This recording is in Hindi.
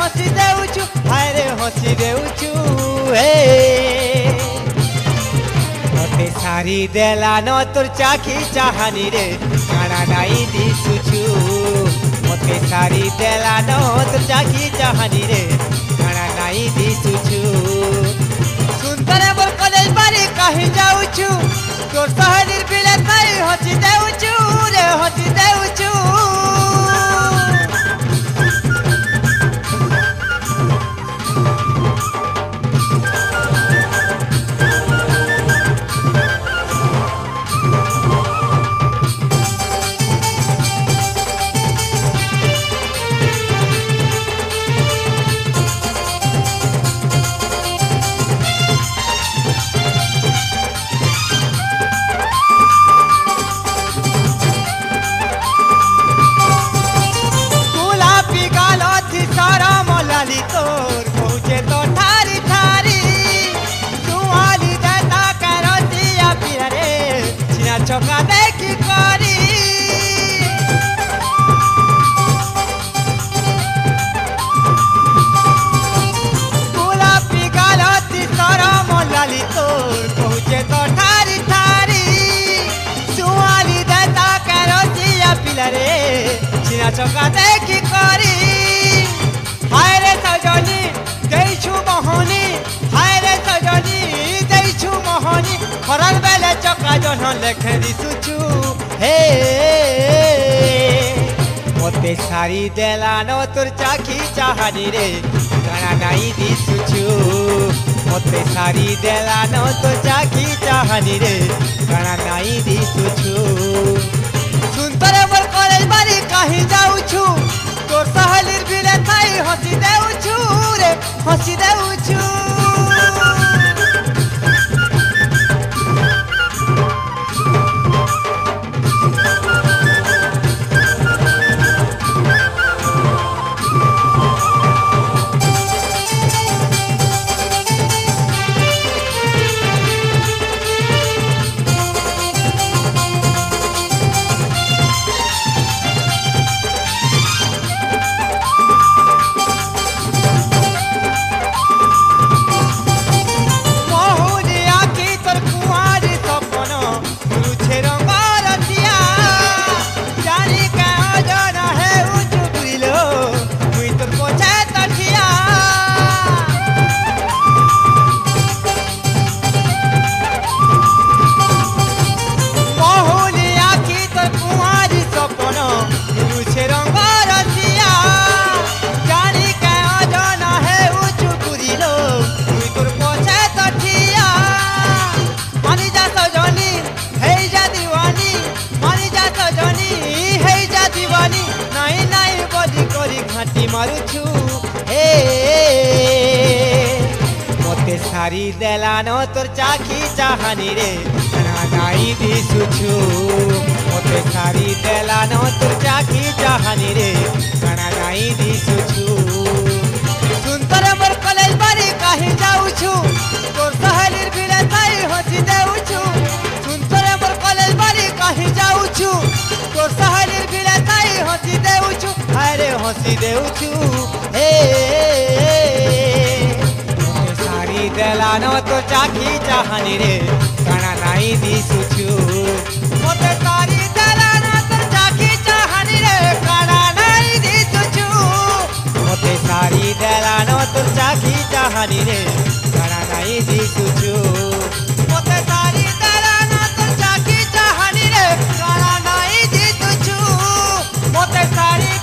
हसी देउछु हाय रे हसी देउछु हे मते सारी देला न तोर चाखी चाहानी रे काना नाई दिसुछु मते सारी देला न तोर चाखी चाहानी रे काना नाई दिसुछु सुंदर बोल कलेज बारी कहीं जाउछु तोर सहरीर बिले ताई हसी देउछु रे हसी देउछु तोर पहुँचे तो ठारी ठारी तुआली देता करतिया पिहरे छिना छोका देखी करी गुलाबी गालती सारा मोलाली तोर पहुँचे तो ठारी ठारी तुआली देता करतिया पिहरे छिना छोका देखी करी हाय रे सजनी देइछु मोहनी हाय रे सजनी देइछु मोहनी खरल बेले चका जन लेखे दिसुछु हे मते सारी देला न तोर चाखी चाहानी रे काना नाई दिसुछु मते सारी देला न तोर चाखी चाहानी रे काना नाई दिसुछु सुंदर मोर कॉलेज बारी कहीं जाउछु तोर सहलीर बिले ताई हसी देउछु रे हसी देउछु घाटी मारुछु हे मते सारी देला न तोर चाखी चाहानी रे काना नाई दिसुछु मते सारी देला न तोर चाखी चाहानी रे काना नाई दिसुछु सुंदर मोर कॉलेज बारी कहीं जाउछु तोर सहलीर बिले ताई हसी देउछु सुंदर मोर कॉलेज बारी कहीं जाउछु तोर सहलीर बिले ताई हसी देउछु अरे हसी देउछु हे मते सारी देला न तोर चाखी चाहानी रे काना नाई दिसुछु मते सारी देला न तोर चाखी चाहानी रे काना नाई दिसुछु मते सारी देला न तोर चाखी चाहानी रे काना नाई दिसुछु मते सारी देला न तोर चाखी चाहानी रे काना नाई दिसुछु मते सारी